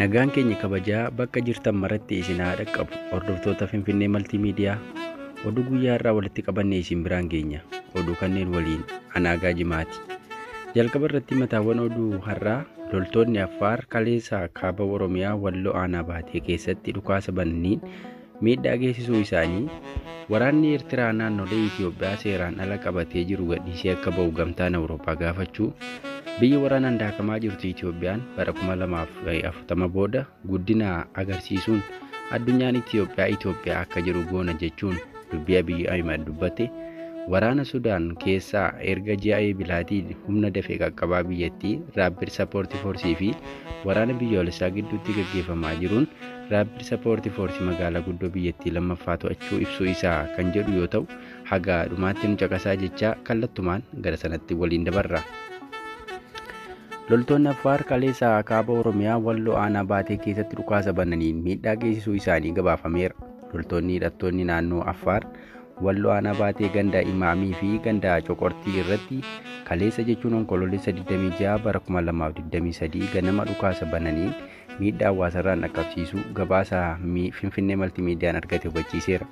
Nagaan keenya kabajaa bakka jirtan maratti isin haa dhaqqabu. Hordoftoota Finfinnee Maltiimiidiyaa oduu guyyaa irraa walitti qabannee isin biraan geenya. Oduu kanneen waliin Anaagaa Jimaati. Jalqaba irratti mataawwan oduu har'aa loltoonni Affaar kaleessa kaaba Oromiyaa Walloo Aanaa Baatee keessatti dhukaasa bananiin miidhaa geessisuu isaanii, waraanni Eertiraa naannolee Itoophiyaa seeraan ala qabatee jiru gadhiisee akka ba'u gamtaan Awurooppaa gaafachuu, biyyi waraanaan daakamaa jirtu Itoophiyaan bara 2040 booda guddina agarsiisuun addunyaan Itoophiyaa akka jiru goona jechuun dubbii Abiy Ahmed dubbate, waraana Sudaan keessaa erga ji'a Eebilaatiin humna dafee qaqqabaa biyyattii Rapid Support Force fi waraana biyyoolessaa gidduutti gaggeeffamaa jiruun Rapid Support Force magaalaa guddoo biyyattii lammaffaa to'achuu ibsuu isaa kan jedhu yoo ta'u, haga dhumaatti nu caqasaa jechaa kallattumaan gara sanatti waliin dabarra. Loltoonni Affaar kaleessa kaaba Oromiyaa Walloo Aanaa Baatee keessatti dhukaasa bananiin miidhaa geessisuu isaanii gabaafameera. Loltoonni hidhattoonni naannoo Affaar Walloo Aanaa Baatee ganda Imaamii fi ganda Coqortii irratti kaleessa jechuun onkoloolessa 26 bara 2023 ganama dhukaasa bananiin miidhaa hawaasarraan dhaqqabsiisuu gabaasa Finfinnee Maltiimiidiyaan argate hubachiiseera.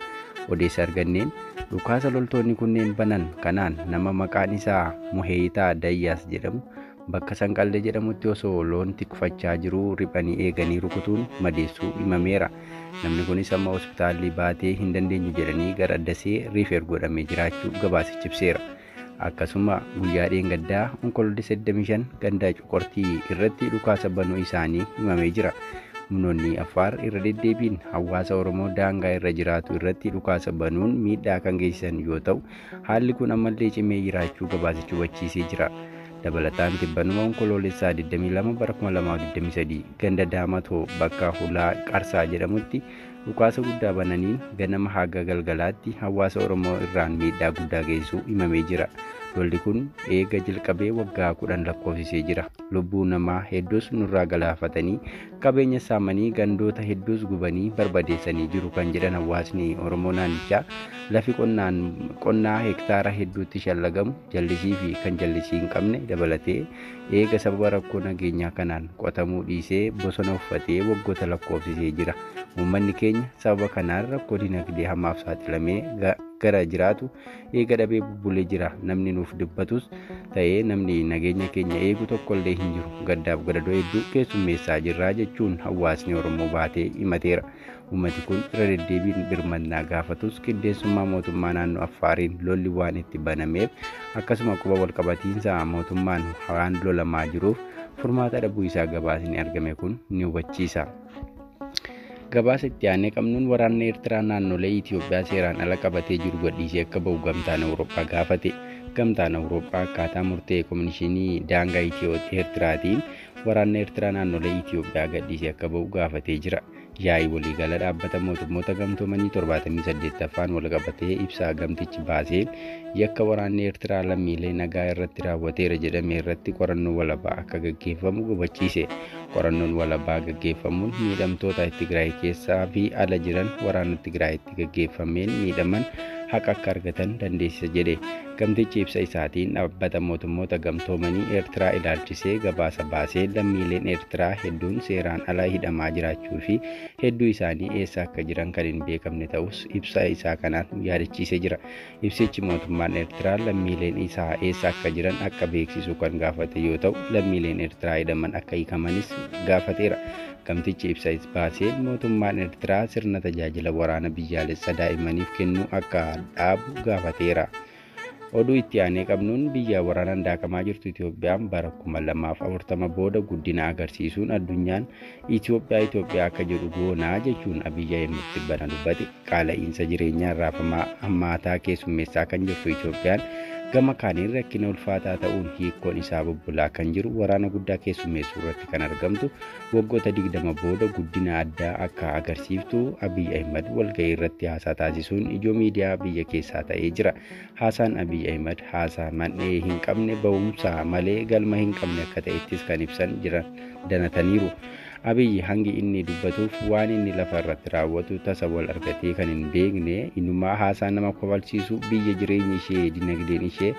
Odeessa arganneen dhukaasa loltoonni kunneen banan kanaan nama maqaan isaa Muheeyitaa Dayyaas jedhamu bakka Sanqallee jedhamutti osoo loon tikfachaa jiruu riphanii eeganii rukutuun madeessuu himameera. Namni kunis amma hospitaalli Baatee hin dandeenyu jedhanii gara Dasee riifeer godhamee jiraachuu gabaasichi ibseera. Akkasuma guyyaa dheengaddaa onkoloolessa 25 ganda Coqortii irratti dhukaasa banuu isaanii himamee jira. Humnoonni Affaar irra deddeebiin hawaasa Oromoo daangaa irra jiraatu irratti dhukaasa banuun miidhaa kan geessisan yoo ta'u, haalli kun ammallee cimee jiraachuu gabaasichi hubachiisee jira. Dabalataan tibbanuma onkoloolessaa 22 bara 2023 ganda Daamatoo bakka Hulaa Qarsaa jedhamutti dhukaasa guddaa bananiin ganama haga galgalaatti hawaasa Oromoo irraan miidhaa guddaa geessisuu himamee jira. Lolli kun eega jalqabee waggaa 10 lakkoofsisee jira. Lubbuu namaa hedduus nurraa galaafatanii qabeenya saamanii gandoota hedduus gubanii barbadeessanii jiru kan jedhan hawaasni Oromoo naannichaa lafi qonnaa hektaara hedduutti shallagamu jallisii fi kan jallisii hin qabne dabalatee eega sababa rakkoo nageenyaa kanaan qotamuu dhiisee bosona uffatee waggoota lakkoofsisee jira. Uummanni keenya sababa kanaan rakkoo dinagdee hamaaf saaxilamee gara jiraatu eega dhabee bubbulee jira. Namni nuuf dubbatus ta'ee namni nageenya keenya eegu tokkollee hin jiru. Gaddaaf gadadoo hedduu keessummeessaa jirraa jechuun hawaasni Oromoo Baatee himateera. Uummati kun irra deddeebiin birmannaa gaafatus qindeessummaa mootummaa naannoo Affaariin lolli waan itti banameef akkasuma quba walqabatiinsa mootummaan waan lolamaa jiruuf furmaata dhabuu isaa gabaasni argame kun ni hubachiisa. Gabaasa itti aanee qabnuun waraanni Eertiraa naannolee Itoophiyaa seeraan ala qabatee jiru gadhiisee akka ba'u gamtaan Awurooppaa gaafate. Gamtaan Awurooppaa akkaataa murtee Koomishinii Daangaa Eertiraatiin waraanni Eertiraa naannolee Itoophiyaa gadhiisee akka ba'u gaafatee jira. Yaa'ii waliigala dhaabbata mootummoota gamtoomanii 78ffaan walqabatee ibsaa gamtichi baaseen yakka waraanni Eertiraa lammiilee nagaa irratti raawwateera jedhame irratti qorannoo walabaa akka gaggeeffamu hubachiise. Qorannoon walabaa gaggeeffamuun miidhamtoota Tigraay keessaa fi ala jiran waraana Tigraayitti gaggeeffameen miidhaman haqa akka argatan dandeessisa jedhe. Gamtichi ibsa isaatiin dhaabbata mootummoota gamtoomanii Eertiraa ilaalchisee gabaasa baasee lammiileen Eertiraa hedduun seeraan ala hidhamaa jiraachuu fi hedduu isaanii eessa akka jiran kan hin beekamne ta'us ibsa isaa kanaan yaadachiisee jira. Ibsichi mootummaan Eertiraa lammiileen isaa eessa akka jiran akka beeksisu kan gaafate yoo ta'u, lammiileen Eertiraa hidhaman akka hiikamanis gaafateera. Gamtichi ibsa baaseen mootummaan Eertiraa sirna tajaajila waraana biyyaalessaa daa'immaniif kennu akka dhaabu gaafateera. Oduu itti aanee qabnuun biyya waraanaan daakamaa jirtu Itoophiyaan bara 2040 booda guddina agarsiisuun addunyaan Itoophiyaa akka jedhu goonaa jechuun Abiy Ahmed bana dubbate. Qaala'iinsa jireenyaa raafamaa hammaataa keessummeessaa kan jirtu Itoophiyaan gama kaaniin rakkina ulfaataa ta'uun hiikkoon isaa bubbulaa kan jiru waraana guddaa keessummeessuu irratti kan argamtu waggoota 20 booda guddina addaa akka agarsiiftu Abiy Ahmed walgahii irratti haasaa taasisuun ijoo miidiyaa biyya keessaa ta'ee jira. Haasaan Abiy Ahmed haasaa man'ee hin qabne ba'umsa malee galma hin qabne akka ta'ettis kan ibsan jiran danataniiru. Abiy hangi inni dubbatuuf waan inni lafa irratti raawwatu tasa wal argatee kan hin beekne inumaa haasaa nama kofalchiisu biyya jireenyi ishee dinagdeen ishee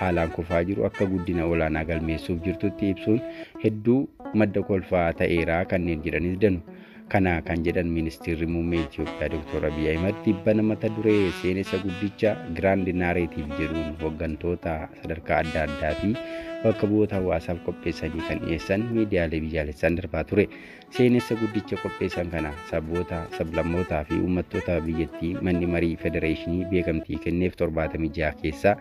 haalaan kufaa jiru akka guddina olaanaa galmeessuuf jirtutti ibsuun hedduu madda kolfaa ta'eeraa kanneen jedhanis danu. Kana kan jedhan ministeerri muummee Itoophiyaa Dr. Abiy Ahmed tibbana mata duree seenessa guddicha Grand Narrative jedhuun hooggantoota sadarkaa adda addaa fi bakka bu'oota hawaasaaf qopheessanii kan dhiyeessan miidiyaalee biyyaalessaan darbaa ture. Seenessa guddicha qopheessan kana saboota, sablammootaa fi uummattoota biyyattii manni marii federeeshinii beekamtii kenneef 76 keessaa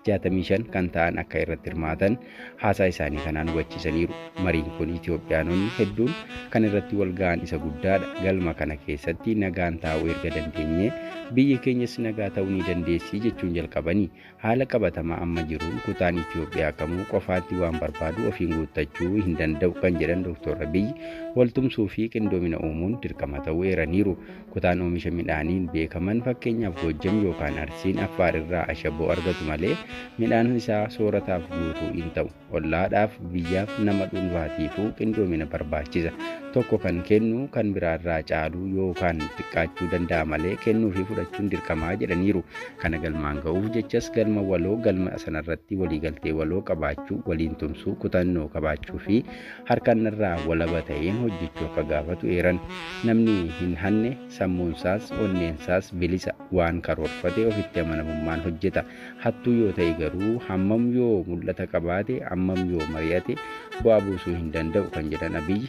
65 kan ta'an akka irratti hirmaatan haasaa isaanii kanaan hubachiisaniiru. Mariin kun Itoophiyaanonni hedduun kan irratti wal ga'an isa guddaadha. Galma kana keessatti nagaan taa'uu erga dandeenye biyyi keenyas nagaa ta'uu ni dandeessi jechuun jalqabanii haala qabatamaa amma jiruun kutaan Itoophiyaa kamuu qofaatti waan barbaadu ofiin guuttachuu hin danda'u kan jedhan Dr. Abiy waltumsuu fi qindoomina uumuun dirqama ta'uu eeraniiru. Kutaan oomisha midhaaniin beekaman fakkeenyaaf Goojjam yookaan Arsiin Affaar irraa ashaboo argatu malee midhaan isaa soorataaf guutuu hin ta'u. Ollaadhaaf, biyyaaf, nama dhuunfaatiifuu qindoomina barbaachisa. Tokko kan kennu kan biraarraa caaluu yookaan xiqqaachuu danda'a malee kennuu fi fudhachuun dirqamaa jedhaniiru. Kana galmaan ga'uuf jechas galma waloo galma sanarratti waliigaltee waloo qabaachuu, waliin tumsuu, kutannoo qabaachuu fi harkannarraa walaba ta'een hojjechuu akka gaafatu eeran. Namni hin hanne sammuunsaas onneensaas bilisa waan karoorfate ofitti amanamummaan hojjeta. Hattuu yoo ta'e garuu hammam yoo mul'ata qabaate hammam yoo mari'ate bu'aa buusuu hin danda'u kan jedhan Abiy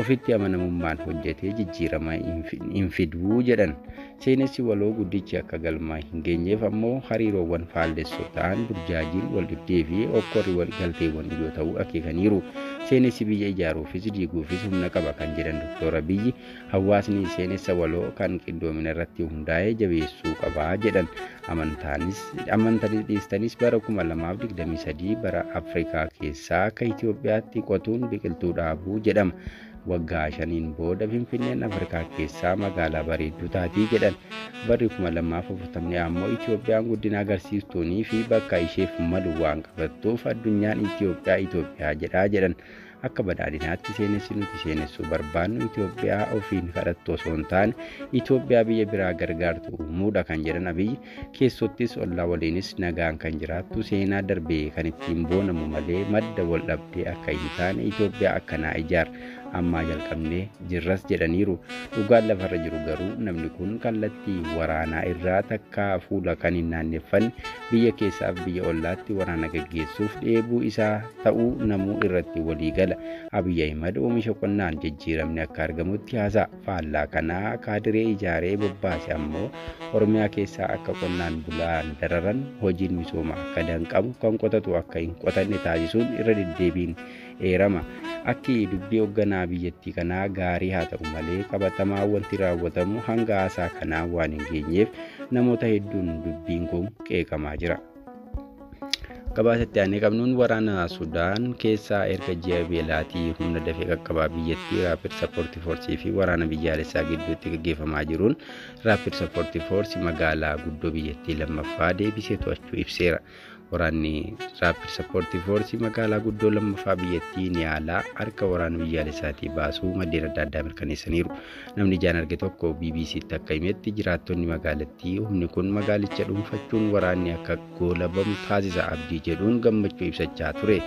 ofitti amanamummaan hojjetee jijjiirama hin fiduu jedhan. Seenessi waloo guddichi akka galma hin geenyeef ammoo hariiroowwan faallessoo ta'an burjaajiin wal dhibdee fi okkorri waliigalteewwan ijoo ta'uu akeekaniiru. Seenessi biyya ijaaruufis diiguufis humna qaba kan jedhan Dr. Abiy hawaasni seenessa waloo kan qindoomina irratti hundaa'ee jabeessuu qabaa jedhan. Amantanii dhiistanis bara 2023 bara Afrikaa keessaa akka Itoophiyaatti qotuun biqiltuu dhaabuu jedhama. Waggaa 5 booda Finfinneen Afrikaa keessaa magaalaa bareedduu taatii jedhan. Barri 2040 ammoo Itoophiyaan guddina agarsiistuunii fi bakka isheef malu waan qabattuuf addunyaan Itoophiyaa jedhaa jedhan. Akka badhaadhinaatti seenessi nuti seenessuu barbaannu Itoophiyaa ofiin kadhattu osoo hin taane Itoophiyaa biyya biraa gargaartu uumuudha kan jedhan Abiy keessottis ollaa waliinis nagaan kan jiraattu seenaa darbee kan ittiin boonamu malee madda wal dhabdee akka hin taane Itoophiyaa akkanaa ijaar ammaa jalqabnee jirras jedhaniiru. Dhugaan lafarra jiru garuu namni kun kallattii waraanaa irraa takka fuula kan hin naanneffanne biyya keessaaf biyya ollaatti waraana gaggeessuuf dheebuu isaa ta'uu namuu irratti walii gala. Abiy Ahmed oomisha qonnaan jijjiiramni akka argamutti haasaa faallaa kanaa kaadiree ijaaree bobbaase ammoo Oromiyaa keessaa akka qonnaan bulaan dararan hojiin misooma akka danqamu kan qotatu akka hin qotanne taasisuun irra deddeebiin eerama. Akki dubbii hoogganaa biyyattii kanaa gaarii haa ta'u malee qabatamaa wanti raawwatamu hanga haasaa kanaa waan hin geenyeef namoota hedduun dubbiin kun qeeqamaa jira. Gabaasatti aanee qabnuun waraana Sudaan keessaa erga ji'a beelaatii humna dafee qaqqabaa biyyattii Rapid Support Force fi waraana biyyaalessaa gidduutti gaggeeffamaa jiruun Rapid Support Force magaalaa guddoo biyyattii lammaffaa deebisee to'achuu ibseera. Waraanni Rapid Support Force magaalaa guddoo lammaffaa biyyattii Niyaalaa harka waraana biyyaalessaatii baasuu maddeen adda addaa mirkaneessaniiru. Namni ijaan arge tokko BBC'tti akka himetti jiraattonni magaalattii humni kun magaalicha dhuunfachuun waraanni akka goolabamu taasisa abdii jedhuun gammachuu ibsachaa ture.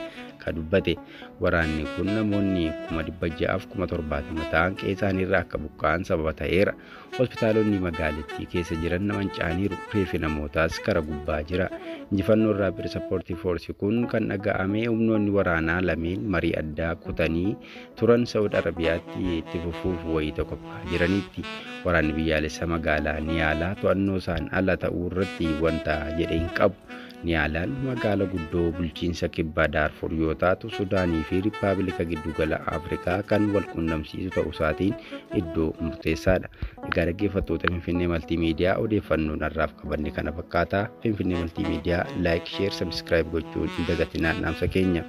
Dubbate waraanni kun namoonni 600,000 ta'an qe'eesaaniirraa akka buqqa'an sababa ta'eera. Hospitaalonni magaalattii keessa jiran manca'aniiru. Reeffi namootaas kara gubbaa jira. Injifannoon Rapid Support Force kun kan dhaga'ame humnoonni waraanaa lameen marii addaa kutanii turan Saudi Arabiyaatti itti fufuuf wayita qophaa'aa jiranitti. Waraanni biyyaalessa magaalaa Niyaalaa to'annoo isaan ala ta'uu irratti wanta jedhe hin qabu. Niyaalaan magaalaa guddoo bulchiinsa kibbaa Daarfur yoo taatu Sudaanii fi Riippaabilika Giddugala Afrikaa kan wal quunnamsiisu ta'uu isaatiin iddoo murteessaadha. Egaa dhaggeeffattoota Finfinnee Maltiimiidiyaa odeeffannoo narraaf qabanne kana fakkaata. Finfinnee Maltiimiidiyaa laayik, sheer, sabskiraayib gochuun hin dagatinaa dhaamsa keenya.